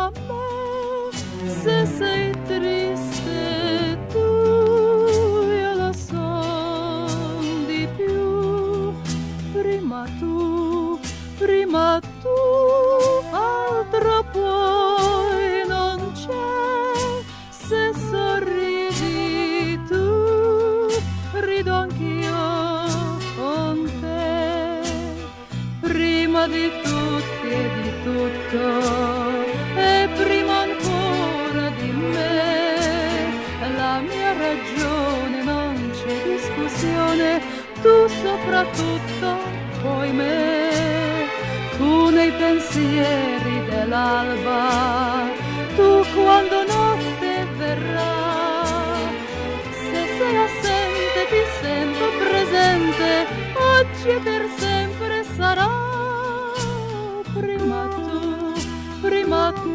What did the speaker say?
a me, se sei triste tu, io lo son di più. Prima tu, altro poi non c'è, se sorridi tu, rido anch'io con te. Prima di tutti e di tutto, e prima ancora di me, la mia ragione, non c'è discussione, tu soprattutto, poi me, tu nei pensieri dell'alba, tu quando notte verrà, se sei assente ti sento presente, oggi e per sempre sarà. Prima tu